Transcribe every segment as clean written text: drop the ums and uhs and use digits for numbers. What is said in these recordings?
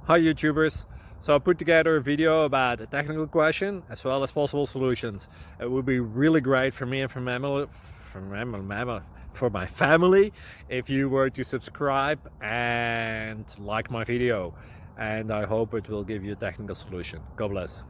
Hi YouTubers! So I put together a video about a technical question as well as possible solutions. It would be really great for me and for my family if you were to subscribe and like my video, and I hope it will give you a technical solution. God bless.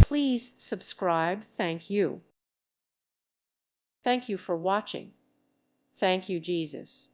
Please subscribe. Thank you. Thank you for watching. Thank you, Jesus.